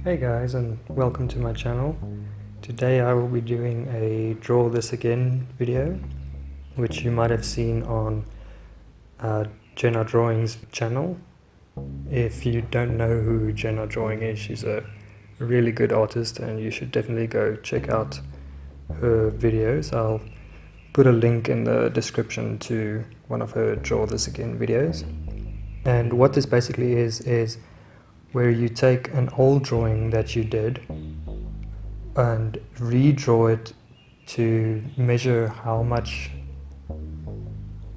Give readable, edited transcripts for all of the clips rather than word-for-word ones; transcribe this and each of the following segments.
Hey guys, and welcome to my channel. Today I will be doing a Draw This Again video, which you might have seen on Jenna Drawing's channel. If you don't know who Jenna Drawing is, she's a really good artist and you should definitely go check out her videos. I'll put a link in the description to one of her Draw This Again videos. And what this basically is where you take an old drawing that you did and redraw it to measure how much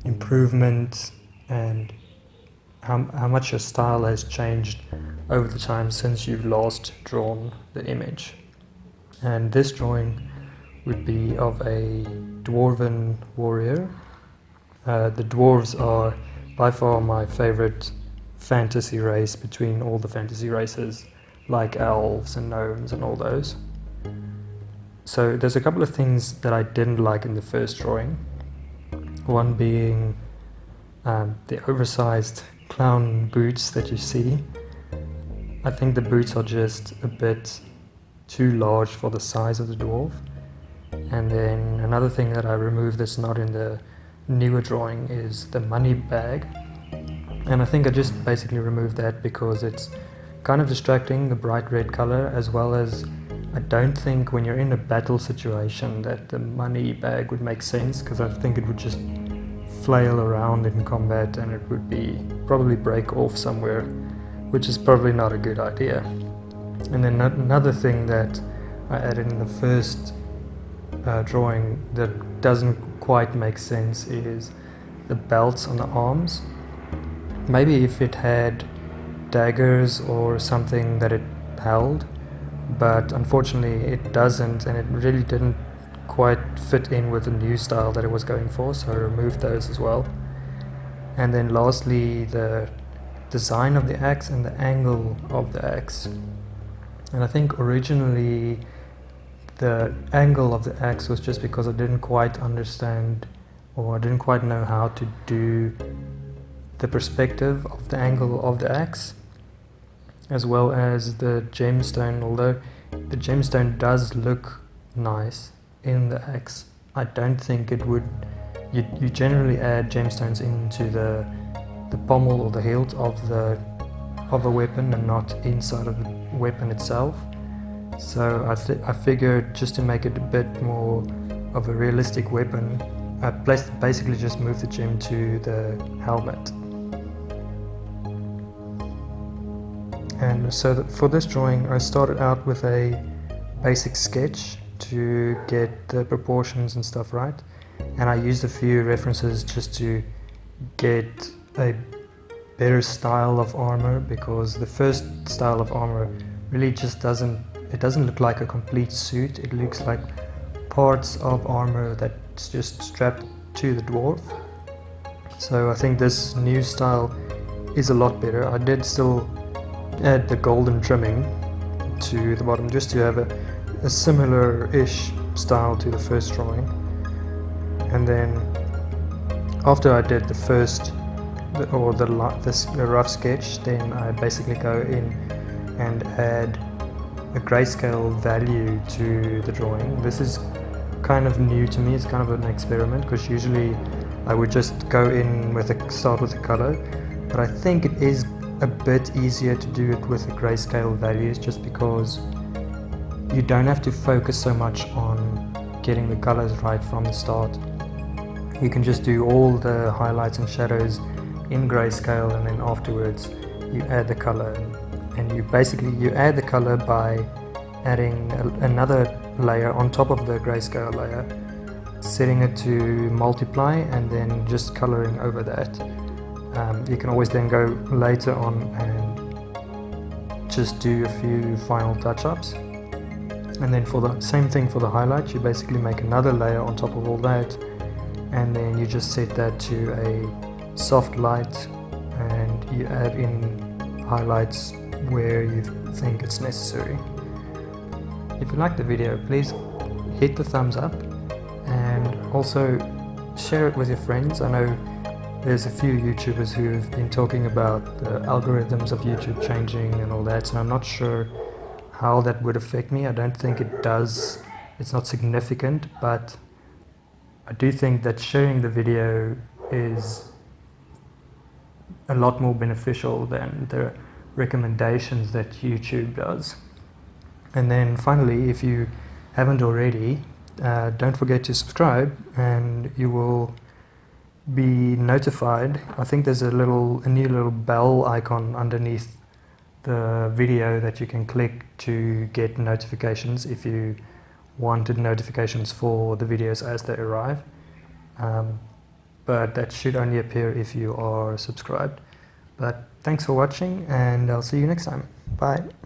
improvement and how much your style has changed over the time since you've last drawn the image. And this drawing would be of a Dwarven warrior. The dwarves are by far my favorite fantasy race between all the fantasy races, like elves and gnomes and all those. So there's a couple of things that I didn't like in the first drawing. One being the oversized clown boots that you see. I think the boots are just a bit too large for the size of the dwarf. And then another thing that I removed that's not in the newer drawing is the money bag. And I think I just basically removed that because it's kind of distracting, the bright red color, as well as I don't think when you're in a battle situation that the money bag would make sense, because I think it would just flail around in combat and it would probably break off somewhere, which is probably not a good idea. And then another thing that I added in the first drawing that doesn't quite make sense is the belts on the arms. Maybe if it had daggers or something that it held, but unfortunately it doesn't, and it really didn't quite fit in with the new style that it was going for, so I removed those as well. And then lastly, the design of the axe and the angle of the axe. And I think originally the angle of the axe was just because I didn't quite understand, or I didn't quite know how to do the perspective of the angle of the axe, as well as the gemstone. Although the gemstone does look nice in the axe, I don't think it would. You generally add gemstones into the pommel or the hilt of a weapon and not inside of the weapon itself. So I figured, just to make it a bit more of a realistic weapon, I basically just moved the gem to the helmet. And so for this drawing I started out with a basic sketch to get the proportions and stuff right, and I used a few references just to get a better style of armor, because the first style of armor really just doesn't look like a complete suit. It looks like parts of armor that's just strapped to the dwarf. So I think this new style is a lot better. I did still add the golden trimming to the bottom just to have a similar-ish style to the first drawing. And then after I did the first the rough sketch, then I basically go in and add a grayscale value to the drawing. This is kind of new to me. It's kind of an experiment, because usually I would just go in start with the color, but I think it is a bit easier to do it with the grayscale values, just because you don't have to focus so much on getting the colors right from the start. You can just do all the highlights and shadows in grayscale, and then afterwards you add the color. And you add the color by adding another layer on top of the grayscale layer, setting it to multiply, and then just coloring over that. You can always then go later on and just do a few final touch-ups. And then for the same thing for the highlights, you basically make another layer on top of all that, and then you just set that to a soft light, and you add in highlights where you think it's necessary. If you like the video, please hit the thumbs up and also share it with your friends. I know there's a few YouTubers who have been talking about the algorithms of YouTube changing and all that, so I'm not sure how that would affect me. I don't think it does. It's not significant, but I do think that sharing the video is a lot more beneficial than the recommendations that YouTube does. And then finally, if you haven't already, don't forget to subscribe and you will be notified. I think there's a new little bell icon underneath the video that you can click to get notifications if you wanted notifications for the videos as they arrive. But that should only appear if you are subscribed. But thanks for watching, and I'll see you next time. Bye.